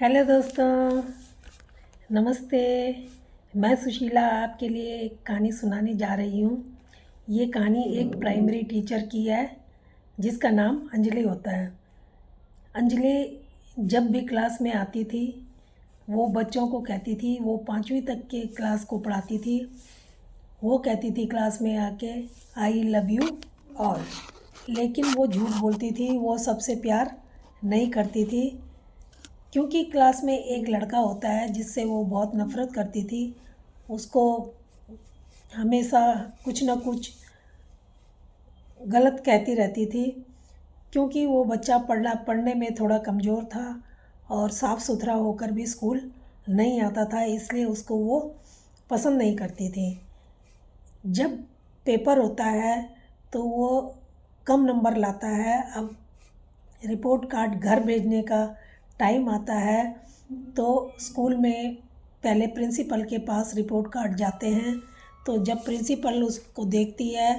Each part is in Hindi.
हेलो दोस्तों, नमस्ते। मैं सुशीला आपके लिए एक कहानी सुनाने जा रही हूँ। ये कहानी एक प्राइमरी टीचर की है जिसका नाम अंजलि होता है। अंजलि जब भी क्लास में आती थी वो बच्चों को कहती थी, वो 5वीं तक के क्लास को पढ़ाती थी। वो कहती थी क्लास में आके आई लव यू ऑल, लेकिन वो झूठ बोलती थी, वो सबसे प्यार नहीं करती थी क्योंकि क्लास में एक लड़का होता है जिससे वो बहुत नफ़रत करती थी। उसको हमेशा कुछ ना कुछ गलत कहती रहती थी क्योंकि वो बच्चा पढ़ने में थोड़ा कमज़ोर था और साफ़ सुथरा होकर भी स्कूल नहीं आता था, इसलिए उसको वो पसंद नहीं करती थी। जब पेपर होता है तो वो कम नंबर लाता है। अब रिपोर्ट कार्ड घर भेजने का टाइम आता है तो स्कूल में पहले प्रिंसिपल के पास रिपोर्ट कार्ड जाते हैं। तो जब प्रिंसिपल उसको देखती है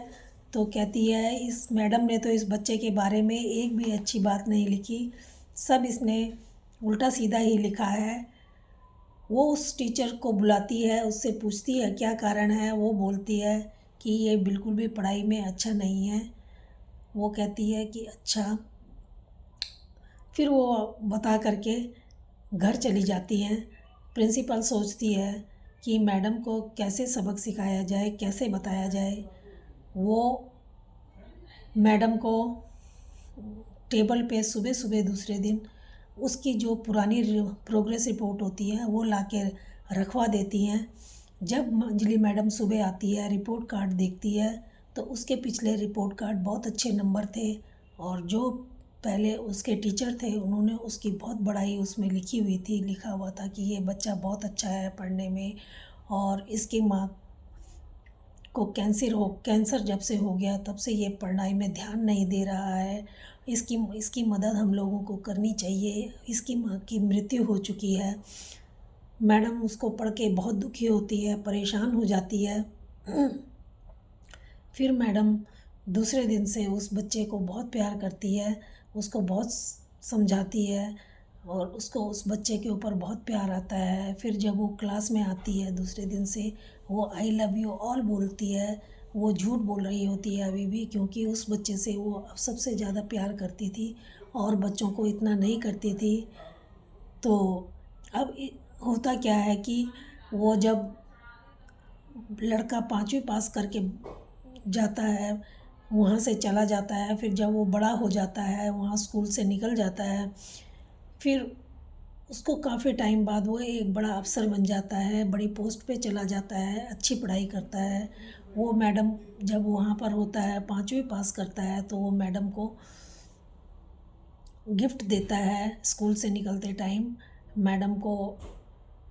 तो कहती है, इस मैडम ने तो इस बच्चे के बारे में एक भी अच्छी बात नहीं लिखी, सब इसने उल्टा सीधा ही लिखा है। वो उस टीचर को बुलाती है, उससे पूछती है क्या कारण है। वो बोलती है कि ये बिल्कुल भी पढ़ाई में अच्छा नहीं है। वो कहती है कि अच्छा। फिर वो बता करके घर चली जाती हैं। प्रिंसिपल सोचती है कि मैडम को कैसे सबक सिखाया जाए, कैसे बताया जाए। वो मैडम को टेबल पे सुबह सुबह दूसरे दिन उसकी जो पुरानी प्रोग्रेस रिपोर्ट होती है वो ला के रखवा देती हैं। जब अंजलि मैडम सुबह आती है, रिपोर्ट कार्ड देखती है तो उसके पिछले रिपोर्ट कार्ड बहुत अच्छे नंबर थे और जो पहले उसके टीचर थे उन्होंने उसकी बहुत बड़ाई उसमें लिखी हुई थी। लिखा हुआ था कि ये बच्चा बहुत अच्छा है पढ़ने में और इसकी माँ को कैंसर जब से हो गया तब से ये पढ़ाई में ध्यान नहीं दे रहा है। इसकी मदद हम लोगों को करनी चाहिए। इसकी माँ की मृत्यु हो चुकी है। मैडम उसको पढ़ के बहुत दुखी होती है, परेशान हो जाती है। फिर मैडम दूसरे दिन से उस बच्चे को बहुत प्यार करती है, उसको बहुत समझाती है और उसको उस बच्चे के ऊपर बहुत प्यार आता है। फिर जब वो क्लास में आती है दूसरे दिन से, वो आई लव यू ऑल बोलती है। वो झूठ बोल रही होती है अभी भी, क्योंकि उस बच्चे से वो अब सबसे ज़्यादा प्यार करती थी और बच्चों को इतना नहीं करती थी। तो अब होता क्या है कि वो जब लड़का 5वीं पास करके जाता है, वहाँ से चला जाता है, फिर जब वो बड़ा हो जाता है, वहाँ स्कूल से निकल जाता है, फिर उसको काफ़ी टाइम बाद वो एक बड़ा अफ़सर बन जाता है, बड़ी पोस्ट पे चला जाता है, अच्छी पढ़ाई करता है। वो मैडम जब वहाँ पर होता है, 5वीं पास करता है, तो वो मैडम को गिफ्ट देता है। स्कूल से निकलते टाइम मैडम को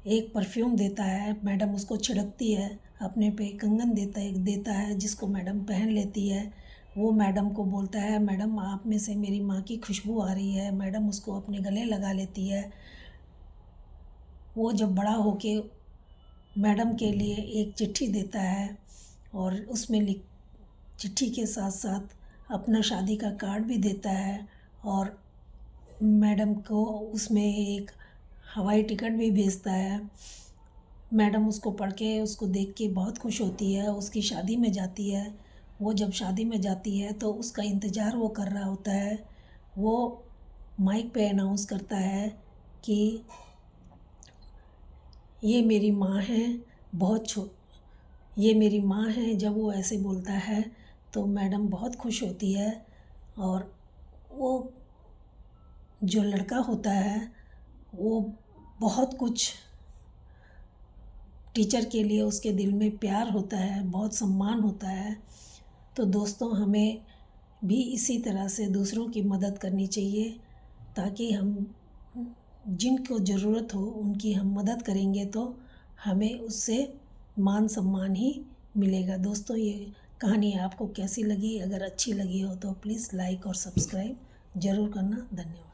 एक परफ्यूम देता है। मैडम उसको छिड़कती है, अपने पे कंगन देता है जिसको मैडम पहन लेती है। वो मैडम को बोलता है, मैडम आप में से मेरी माँ की खुशबू आ रही है। मैडम उसको अपने गले लगा लेती है। वो जब बड़ा होके मैडम के लिए एक चिट्ठी देता है और उसमें चिट्ठी के साथ साथ अपना शादी का कार्ड भी देता है और मैडम को उसमें एक हवाई टिकट भी भेजता है। मैडम उसको पढ़ के, उसको देख के बहुत खुश होती है, उसकी शादी में जाती है। वो जब शादी में जाती है तो उसका इंतज़ार वो कर रहा होता है। वो माइक पे अनाउंस करता है कि ये मेरी माँ है, ये मेरी माँ है। जब वो ऐसे बोलता है तो मैडम बहुत खुश होती है और वो जो लड़का होता है वो बहुत कुछ टीचर के लिए उसके दिल में प्यार होता है, बहुत सम्मान होता है। तो दोस्तों, हमें भी इसी तरह से दूसरों की मदद करनी चाहिए ताकि हम जिनको ज़रूरत हो उनकी हम मदद करेंगे तो हमें उससे मान सम्मान ही मिलेगा। दोस्तों, ये कहानी आपको कैसी लगी? अगर अच्छी लगी हो तो प्लीज़ लाइक और सब्सक्राइब ज़रूर करना। धन्यवाद।